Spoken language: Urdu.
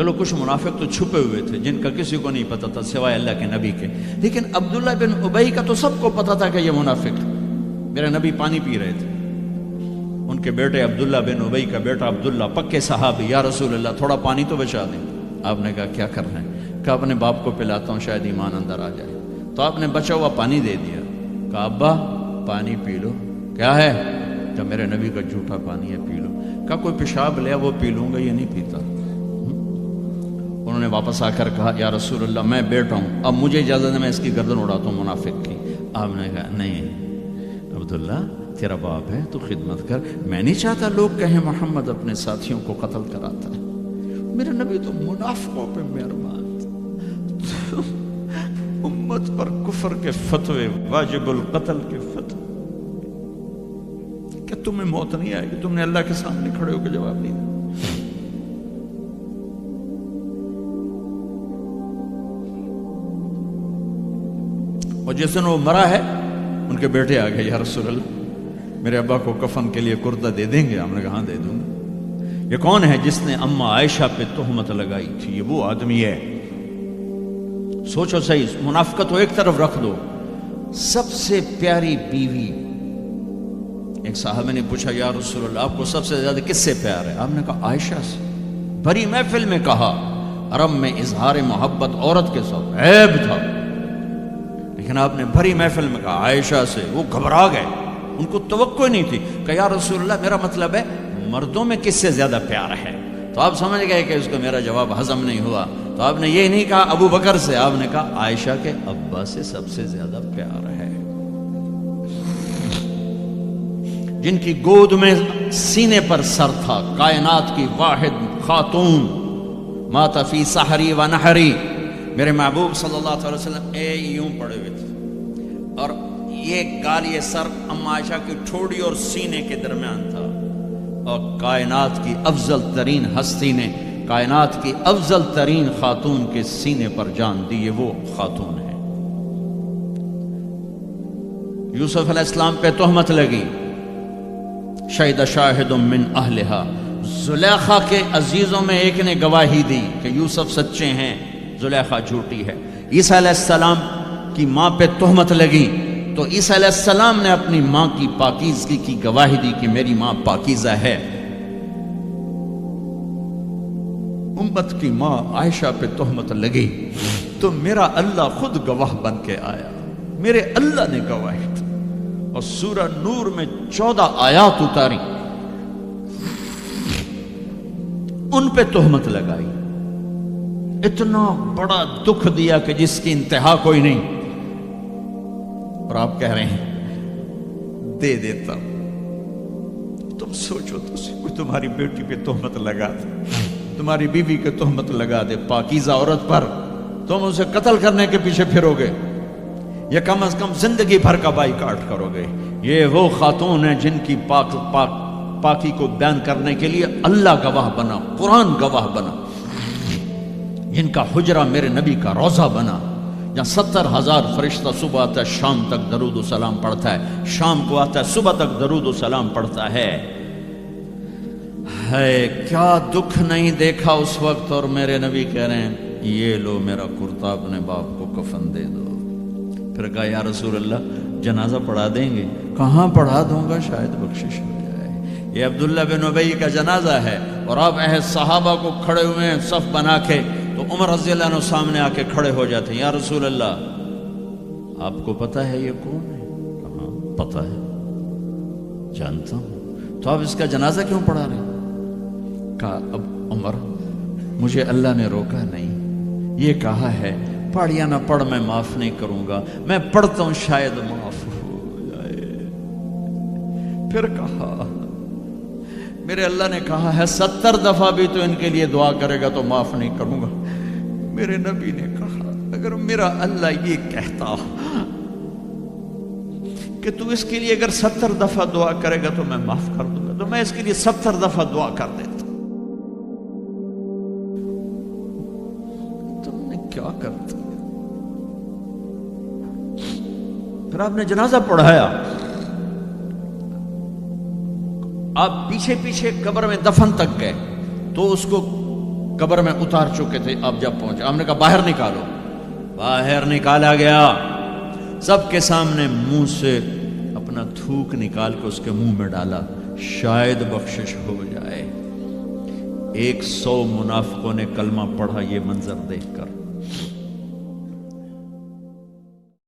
چلو کچھ منافق تو چھپے ہوئے تھے جن کا کسی کو نہیں پتا تھا سوائے اللہ کے نبی کے، لیکن عبداللہ بن ابی کا تو سب کو پتا تھا کہ یہ منافق ہے۔ میرے نبی پانی پی رہے تھے، ان کے بیٹے عبداللہ بن ابی کا بیٹا عبداللہ پکے صحابی، یا رسول اللہ تھوڑا پانی تو بچا دیں۔ آپ نے کہا کیا کرنا ہے؟ کہا اپنے باپ کو پلاتا ہوں شاید ایمان اندر آ جائے۔ تو آپ نے بچا ہوا پانی دے دیا، کہا ابا پانی پی لو۔ کیا ہے؟ کہ میرے نبی کا جھوٹا پانی ہے، پی لو۔ کہا کوئی پیشاب لیا وہ پی لوں گا، یہ نہیں پیتا۔ انہوں نے واپس آ کر کہا یا رسول اللہ میں بیٹا ہوں، اب مجھے اجازت ہے میں اس کی گردن اڑاتا ہوں منافق کی۔ آپ نے کہا نہیں عبداللہ تیرا باپ ہے تو خدمت کر، میں نہیں چاہتا لوگ کہیں محمد اپنے ساتھیوں کو قتل کراتا ہے۔ میرے نبی تو منافقوں پہ مہربان، امت پر کفر کے فتوے، واجب القتل کے فتوے، کہ تمہیں موت نہیں آئے گی، تم نے اللہ کے سامنے کھڑے ہو کے جواب نہیں دیا۔ اور جس دن وہ مرا ہے ان کے بیٹے آ گئے، یا رسول اللہ میرے ابا کو کفن کے لیے کرتا دے دیں گے؟ ہم نے کہا ہاں دے دوں گا۔ یہ کون ہے جس نے اما عائشہ پہ تہمت لگائی تھی؟ یہ وہ آدمی ہے۔ سوچو صحیح، منافقت کو ایک طرف رکھ دو، سب سے پیاری بیوی۔ ایک صحابہ نے پوچھا یا رسول اللہ آپ کو سب سے زیادہ کس سے پیار ہے؟ آپ نے کہا عائشہ سے۔ بھری محفل میں کہا، عرب میں اظہار محبت عورت کے ساتھ عیب تھا، لیکن آپ نے بھری محفل میں کہا عائشہ سے۔ وہ گھبرا گئے، ان کو توقع نہیں تھی کہ یا رسول اللہ میرا مطلب ہے مردوں میں کس سے زیادہ پیار ہے؟ تو آپ سمجھ گئے کہ اس کو میرا جواب ہضم نہیں ہوا، تو آپ نے یہ نہیں کہا ابو بکر سے، آپ نے کہا عائشہ کے ابا سے سب سے زیادہ پیار ہے، جن کی گود میں سینے پر سر تھا، کائنات کی واحد خاتون، مات فی سحری و نحری۔ میرے محبوب صلی اللہ علیہ وسلم یوں پڑے ہوئے تھے، اور یہ گال یہ سر اما عائشہ کی ٹھوڑی اور سینے کے درمیان تھا، اور کائنات کی افضل ترین ہستی نے، کائنات کی افضل ترین خاتون کے سینے پر جان دی، یہ وہ خاتون ہے۔ یوسف علیہ السلام پہ تہمت لگی، شہد شاہد من اہلہا، زلیخا کے عزیزوں میں ایک نے گواہی دی کہ یوسف سچے ہیں، زلیخا جھوٹی ہے۔ عیسیٰ علیہ السلام کی ماں پہ تہمت لگی تو عیسیٰ علیہ السلام نے اپنی ماں کی پاکیزگی کی گواہی دی کہ میری ماں پاکیزہ ہے۔ امت کی ماں عائشہ پہ تہمت لگی تو میرا اللہ خود گواہ بن کے آیا، میرے اللہ نے گواہی دی، اور سورہ نور میں 14 آیات اتاری، ان پہ تہمت لگائی، اتنا بڑا دکھ دیا کہ جس کی انتہا کوئی نہیں، اور آپ کہہ رہے ہیں دے دیتا ہوں۔ تم سوچو تو کوئی تمہاری بیٹی پہ تہمت لگا دے، تمہاری بیوی کے تہمت لگا دے پاکیزہ عورت پر، تم اسے قتل کرنے کے پیچھے پھرو گے یا کم از کم زندگی بھر کا بائیکاٹ کرو گے؟ یہ وہ خاتون ہیں جن کی پاکی کو بیان کرنے کے لیے اللہ گواہ بنا، قرآن گواہ بنا، جن کا حجرہ میرے نبی کا روضہ بنا، جہاں 70,000 فرشتہ صبح آتا ہے شام تک درود و سلام پڑھتا ہے، شام کو آتا ہے صبح تک درود و سلام پڑھتا ہے۔ کیا دکھ نہیں دیکھا اس وقت، اور میرے نبی کہہ رہے ہیں یہ لو میرا کرتا اپنے باپ کو کفن دے دو۔ پھر کہا یا رسول اللہ جنازہ پڑھا دیں گے؟ کہاں پڑھا دوں گا، شاید بخشش ہو جائے۔ یہ عبداللہ بن ابی کا جنازہ ہے، اور آپ صحابہ کو کھڑے ہوئے ہیں صف بنا کے، تو عمر رضی اللہ عنہ سامنے آ کے کھڑے ہو جاتے ہیں، یا رسول اللہ آپ کو پتا ہے یہ کون ہے؟ کہاں پتا ہے، جانتا ہوں، تو آپ اس کا جنازہ کیوں پڑھا رہے ہیں؟ کہا اب عمر مجھے اللہ نے روکا نہیں، یہ کہا ہے پڑھ یا نہ پڑھ میں معاف نہیں کروں گا، میں پڑھتا ہوں شاید معاف ہو جائے۔ پھر کہا میرے اللہ نے کہا ہے 70 دفعہ بھی تو ان کے لیے دعا کرے گا تو معاف نہیں کروں گا۔ میرے نبی نے کہا اگر میرا اللہ یہ کہتا کہ تو اس کے لیے اگر 70 دفعہ دعا کرے گا تو میں معاف کر دوں گا، تو میں اس کے لیے 70 دفعہ دعا کر دیتا۔ تم نے کیا کرتا؟ پھر آپ نے جنازہ پڑھایا، آپ پیچھے پیچھے قبر میں دفن تک گئے، تو اس کو قبر میں اتار چکے تھے. اب جب پہنچے ہم نے کہا باہر نکالو. باہر نکالا گیا, سب کے سامنے منہ سے اپنا تھوک نکال کے اس کے منہ میں ڈالا, شاید بخشش ہو جائے. 100 منافقوں نے کلمہ پڑھا یہ منظر دیکھ کر.